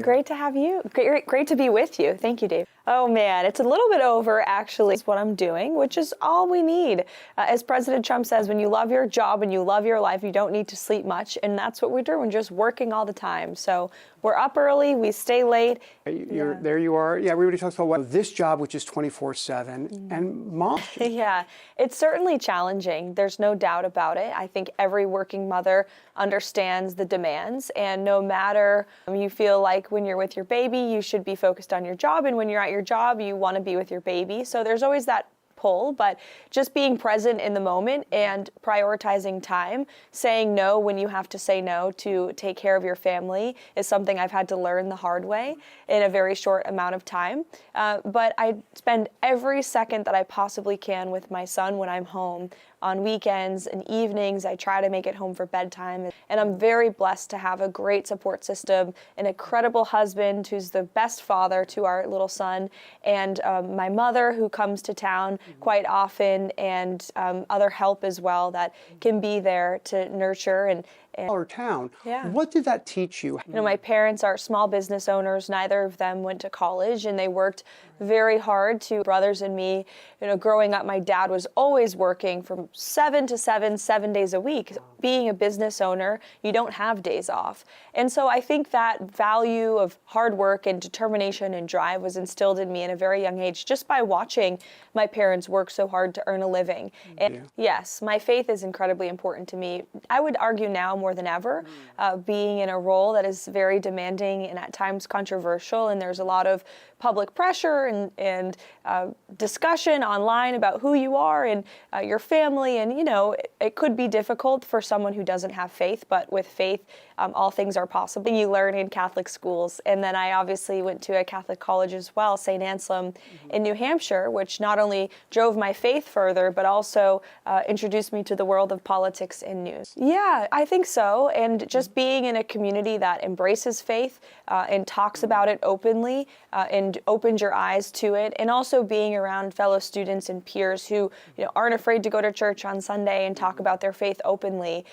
Great to have you. Great to be with you. Thank you, Dave. Oh man, it's a little bit over actually is what I'm doing, which is all we need. As President Trump says, when you love your job and you love your life, you don't need to sleep much. And that's what we're doing. We're just working all the time. So we're up early, we stay late. There you are. Yeah, everybody talks about this job, which is 24/7. And mom. Yeah, it's certainly challenging. There's no doubt about it. I think every working mother understands the demands. And no matter you feel like when you're with your baby, you should be focused on your job. And when you're at your job, you want to be with your baby. So there's always that pull, but just being present in the moment and prioritizing time, saying no when you have to say no to take care of your family is something I've had to learn the hard way in a very short amount of time. But I spend every second that I possibly can with my son when I'm home. On weekends and evenings, I try to make it home for bedtime. And I'm very blessed to have a great support system, an incredible husband who's the best father to our little son, and my mother who comes to town quite often, and other help as well that can be there to nurture and Our town. Yeah. What did that teach you? You know, my parents are small business owners. Neither of them went to college, and they worked very hard to brothers and me. You know, growing up, my dad was always working from 7 to 7, 7 days a week. Being a business owner, you don't have days off. And so I think that value of hard work and determination and drive was instilled in me at a very young age just by watching my parents work so hard to earn a living. And yes, my faith is incredibly important to me. I would argue now more than ever, being in a role that is very demanding and at times controversial, and there's a lot of public pressure and discussion online about who you are and your family, and you know, it could be difficult for someone who doesn't have faith, but with faith, all things are possible. You learn in Catholic schools, and then I obviously went to a Catholic college as well, Saint Anselm in New Hampshire, which not only drove my faith further, but also introduced me to the world of politics and news. Yeah, I think so, and just being in a community that embraces faith and talks about it openly and opens your eyes to it, and also being around fellow students and peers who aren't afraid to go to church on Sunday and talk about their faith openly.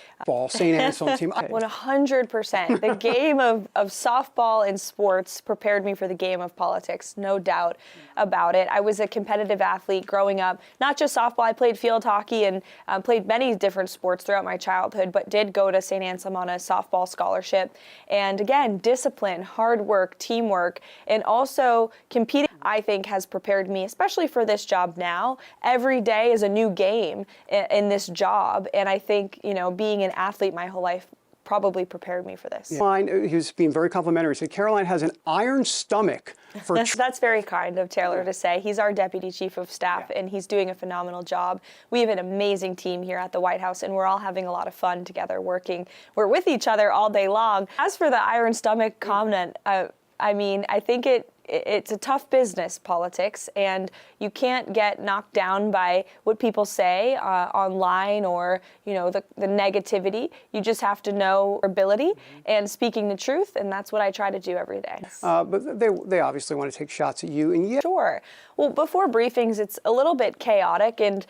Saint Anselm team. 100%. The game of softball and sports prepared me for the game of politics, no doubt about it. I was a competitive athlete growing up, not just softball. I played field hockey and played many different sports throughout my childhood, but did go to Saint Anselm on a softball scholarship. And again, discipline, hard work, teamwork, and also competing, I think, has prepared me, especially for this job now. Every day is a new game in this job. And I think, being an athlete my whole life probably prepared me for this. He was being very complimentary. He said, Karoline has an iron stomach for That's very kind of Taylor to say. He's our Deputy Chief of Staff, and he's doing a phenomenal job. We have an amazing team here at the White House, and we're all having a lot of fun together working. We're with each other all day long. As for the iron stomach comment, I mean, I think it's a tough business, politics, and you can't get knocked down by what people say online or the negativity. You just have to know your ability and speaking the truth, and that's what I try to do every day. But they obviously want to take shots at you, and yet. Sure. Well, before briefings, it's a little bit chaotic and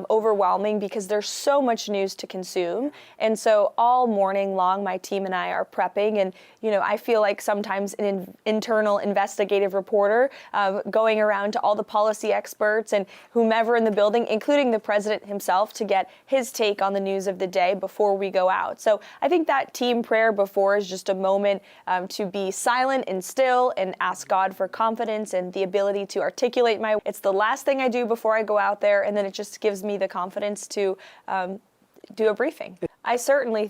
overwhelming because there's so much news to consume, and so all morning long, my team and I are prepping, and I feel like sometimes an internal investigative reporter going around to all the policy experts and whomever in the building, including the president himself, to get his take on the news of the day before we go out. So I think that team prayer before is just a moment to be silent and still and ask God for confidence and the ability to articulate it's the last thing I do before I go out there, and then it just gives me the confidence to do a briefing. I certainly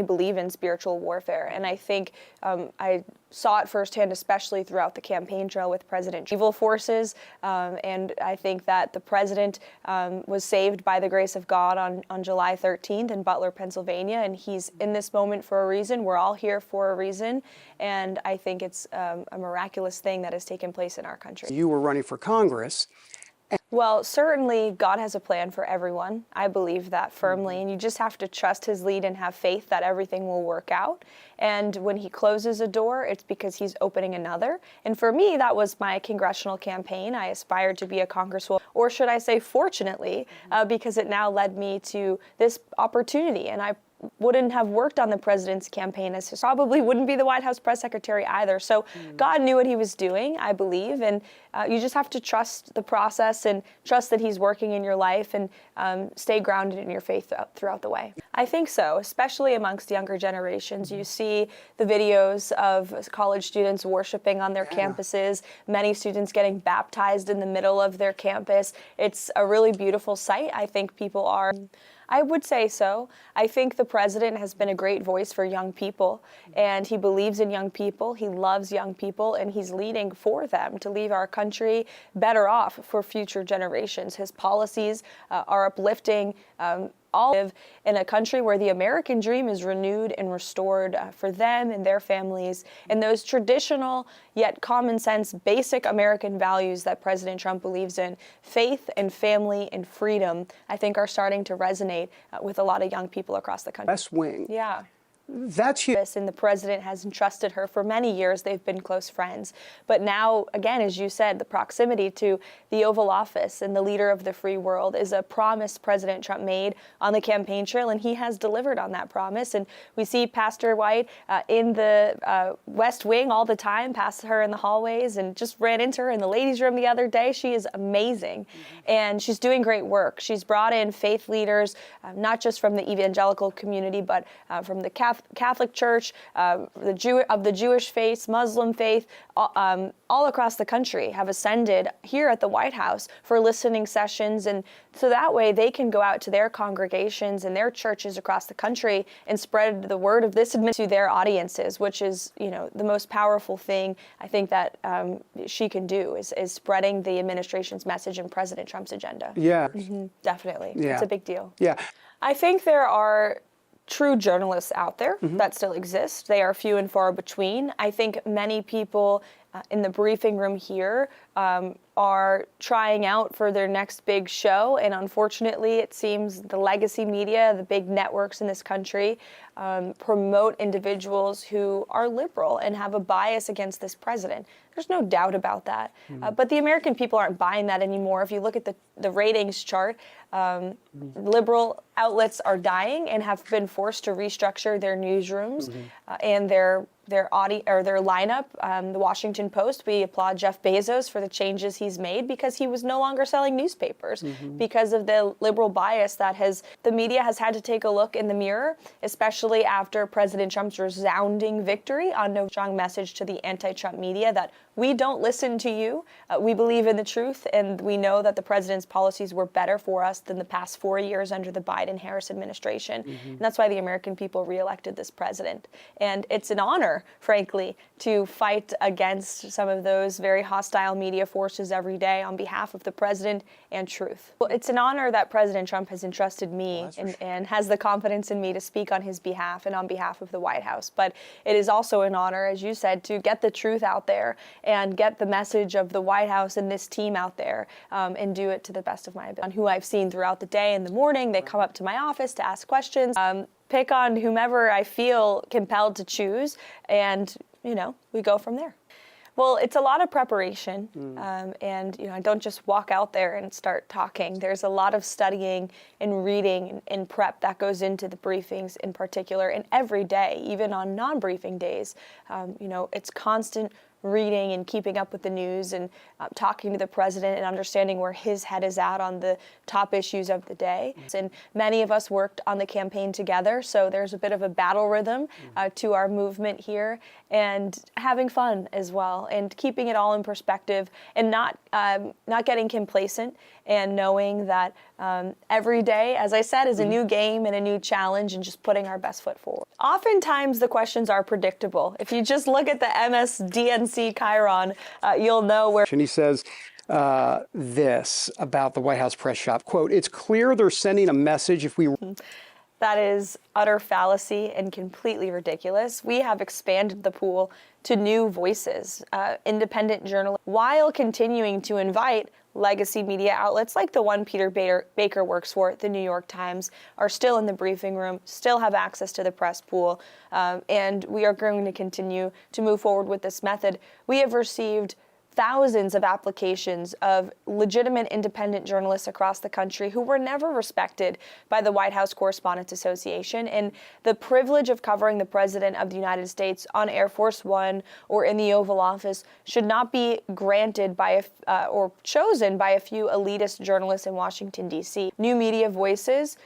believe in spiritual warfare, and I think I saw it firsthand, especially throughout the campaign trail with President evil forces, and I think that the president was saved by the grace of God on July 13th in Butler, Pennsylvania, and he's in this moment for a reason. We're all here for a reason, and I think it's a miraculous thing that has taken place in our country. You were running for Congress. Well, certainly God has a plan for everyone. I believe that firmly, and you just have to trust his lead and have faith that everything will work out. And when he closes a door, it's because he's opening another. And for me, that was my congressional campaign. I aspired to be a congresswoman, or should I say fortunately, because it now led me to this opportunity. And I wouldn't have worked on the president's campaign, as probably wouldn't be the White House press secretary either. So God knew what he was doing, I believe, and you just have to trust the process and trust that he's working in your life, and stay grounded in your faith throughout the way. I think so, especially amongst younger generations. You see the videos of college students worshiping on their campuses, many students getting baptized in the middle of their campus. It's a really beautiful sight. I think people are. I would say so. I think the president has been a great voice for young people, and he believes in young people, he loves young people, and he's leading for them to leave our country better off for future generations. His policies are uplifting all live in a country where the American dream is renewed and restored for them and their families. And those traditional yet common sense basic American values that President Trump believes in, faith and family and freedom, I think are starting to resonate with a lot of young people across the country. West Wing. Yeah. That's huge. And the president has entrusted her for many years. They've been close friends. But now, again, as you said, the proximity to the Oval Office and the leader of the free world is a promise President Trump made on the campaign trail, and he has delivered on that promise. And we see Pastor White in the West Wing all the time, past her in the hallways, and just ran into her in the ladies' room the other day. She is amazing, and she's doing great work. She's brought in faith leaders, not just from the evangelical community, but from the Catholic Church, the Jewish faith, Muslim faith, all across the country have ascended here at the White House for listening sessions, and so that way they can go out to their congregations and their churches across the country and spread the word of this to their audiences, which is, the most powerful thing I think that she can do is spreading the administration's message and President Trump's agenda. Yeah. Definitely. Yeah. It's a big deal. Yeah. I think there are true journalists out there that still exist. They are few and far between. I think many people in the briefing room here are trying out for their next big show, and unfortunately it seems the legacy media, the big networks in this country, promote individuals who are liberal and have a bias against this president. There's no doubt about that. But the American people aren't buying that anymore. If you look at the ratings chart, liberal outlets are dying and have been forced to restructure their newsrooms and their lineup. The Washington Post, we applaud Jeff Bezos for the changes he's made because he was no longer selling newspapers because of the liberal bias that the media has had to take a look in the mirror, especially after President Trump's resounding victory on no strong message to the anti-Trump media that we don't listen to you. We believe in the truth, and we know that the president's policies were better for us than the past 4 years under the Biden-Harris administration. And that's why the American people reelected this president. And it's an honor, frankly, to fight against some of those very hostile media forces every day on behalf of the president and truth. Well, it's an honor that President Trump has entrusted me and has the confidence in me to speak on his behalf and on behalf of the White House. But it is also an honor, as you said, to get the truth out there and get the message of the White House and this team out there and do it to the best of my ability. On who I've seen throughout the day in the morning, they come up to my office to ask questions, pick on whomever I feel compelled to choose, and, we go from there. Well, it's a lot of preparation, and I don't just walk out there and start talking. There's a lot of studying and reading and prep that goes into the briefings in particular, and every day, even on non-briefing days. It's constant reading and keeping up with the news and talking to the president and understanding where his head is at on the top issues of the day. And many of us worked on the campaign together, so there's a bit of a battle rhythm to our movement here, and having fun as well, and keeping it all in perspective, and not getting complacent, and knowing that every day, as I said, is a new game and a new challenge, and just putting our best foot forward. Oftentimes the questions are predictable. If you just look at the MSDNC Chiron, you'll know where. And he says this about the White House press shop, quote, "It's clear they're sending a message if we..." That is utter fallacy and completely ridiculous. We have expanded the pool to new voices, independent journalists, while continuing to invite legacy media outlets like the one Peter Baker works for, the New York Times, are still in the briefing room, still have access to the press pool, and we are going to continue to move forward with this method. We have received thousands of applications of legitimate independent journalists across the country who were never respected by the White House Correspondents Association. And the privilege of covering the President of the United States on Air Force One or in the Oval Office should not be granted by or chosen by a few elitist journalists in Washington, D.C. New media voices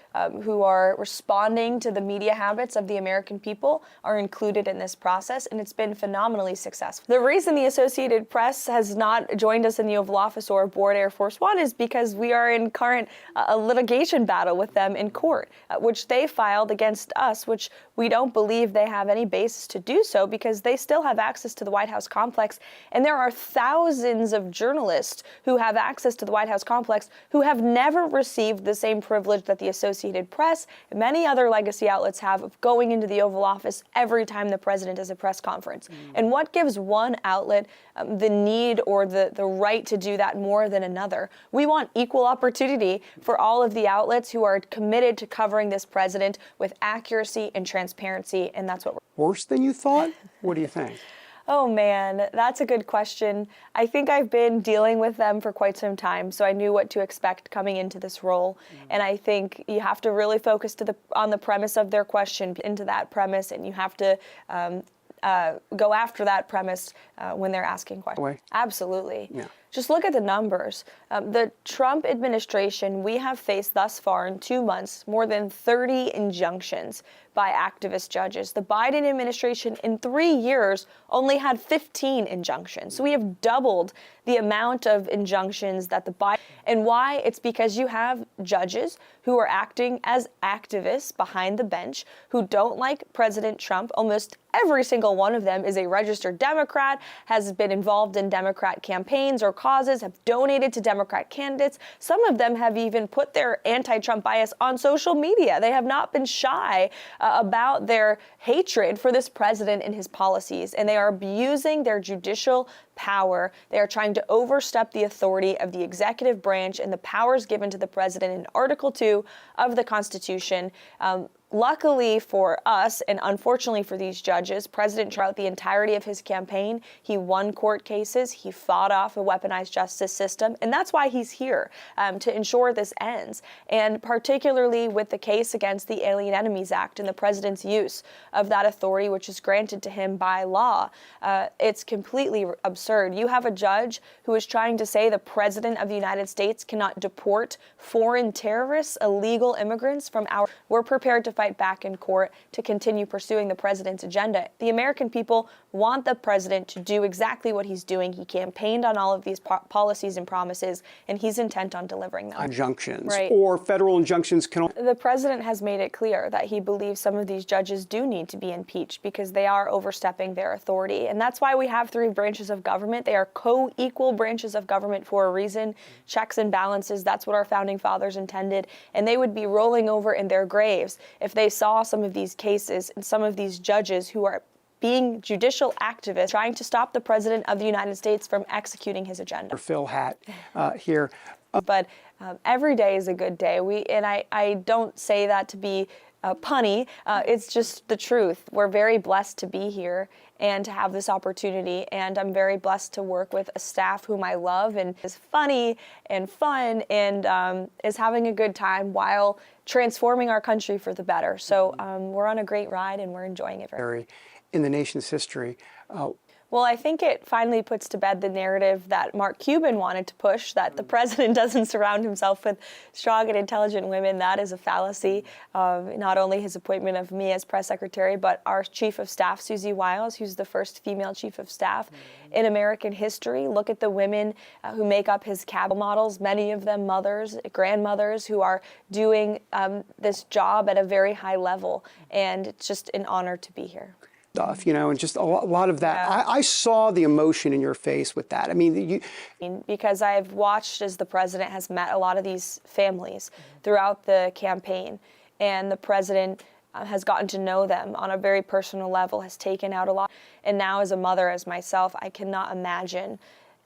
who are responding to the media habits of the American people are included in this process, and it's been phenomenally successful. The reason the Associated Press has not joined us in the Oval Office or aboard Air Force One is because we are in current litigation battle with them in court, which they filed against us, which we don't believe they have any basis to do so because they still have access to the White House complex. And there are thousands of journalists who have access to the White House complex who have never received the same privilege that the Associated Press and many other legacy outlets have of going into the Oval Office every time the president does a press conference. And what gives one outlet the need or the right to do that more than another? We want equal opportunity for all of the outlets who are committed to covering this president with accuracy and transparency, and that's what we're... Worse than you thought? What do you think? Oh man, that's a good question. I think I've been dealing with them for quite some time, so I knew what to expect coming into this role. And I think you have to really focus on the premise of their question, into that premise, and you have to go after that premise when they're asking questions. Absolutely. Yeah. Just look at the numbers. The Trump administration, we have faced thus far in 2 months more than 30 injunctions by activist judges. The Biden administration in 3 years only had 15 injunctions. So we have doubled the amount of injunctions that the Biden... And why? It's because you have judges who are acting as activists behind the bench who don't like President Trump. Almost every single one of them is a registered Democrat, has been involved in Democrat campaigns or causes, have donated to Democrat candidates. Some of them have even put their anti-Trump bias on social media. They have not been shy about their hatred for this president and his policies, and they are abusing their judicial power. They are trying to overstep the authority of the executive branch and the powers given to the president in Article 2 of the Constitution. Luckily for us, and unfortunately for these judges, President Trump, throughout the entirety of his campaign, he won court cases, he fought off a weaponized justice system, and that's why he's here, to ensure this ends. And particularly with the case against the Alien Enemies Act and the president's use of that authority, which is granted to him by law, it's completely absurd. You have a judge who is trying to say the president of the United States cannot deport foreign terrorists, illegal immigrants from our... We're prepared to fight back in court to continue pursuing the president's agenda. The American people want the president to do exactly what he's doing. He campaigned on all of these policies and promises, and he's intent on delivering them. Injunctions, right. Or federal injunctions can... The president has made it clear that he believes some of these judges do need to be impeached because they are overstepping their authority. And that's why we have 3 branches of government. They are co-equal branches of government for a reason. Checks and balances, that's what our founding fathers intended. And they would be rolling over in their graves if they saw some of these cases and some of these judges who are being judicial activists trying to stop the president of the United States from executing his agenda. Phil hat here. But every day is a good day. I don't say that to be punny. It's just the truth. We're very blessed to be here and to have this opportunity. And I'm very blessed to work with a staff whom I love and is funny and fun and is having a good time while transforming our country for the better. So we're on a great ride and we're enjoying it. In the nation's history. Well, I think it finally puts to bed the narrative that Mark Cuban wanted to push, that the president doesn't surround himself with strong and intelligent women. That is a fallacy. Not only his appointment of me as press secretary, but our chief of staff, Susie Wiles, who's the first female chief of staff in American history. Look at the women who make up his cabinet models, many of them mothers, grandmothers, who are doing this job at a very high level. And it's just an honor to be here. Stuff, and just a lot of that. Yeah. I saw the emotion in your face with that. I mean, because I've watched as the president has met a lot of these families throughout the campaign, and the president has gotten to know them on a very personal level, has taken out a lot. And now as a mother, as myself, I cannot imagine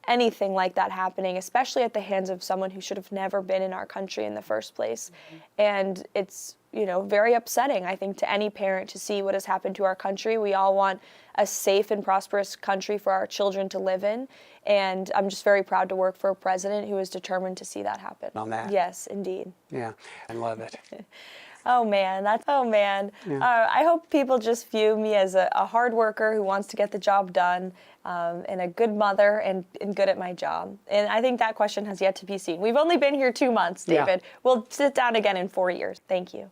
anything like that happening, especially at the hands of someone who should have never been in our country in the first place. And it's, very upsetting, I think, to any parent to see what has happened to our country. We all want a safe and prosperous country for our children to live in. And I'm just very proud to work for a president who is determined to see that happen. On that. Yes, indeed. Yeah, I love it. Oh man, I hope people just view me as a hard worker who wants to get the job done, and a good mother and good at my job. And I think that question has yet to be seen. We've only been here 2 months, David. Yeah. We'll sit down again in 4 years. Thank you.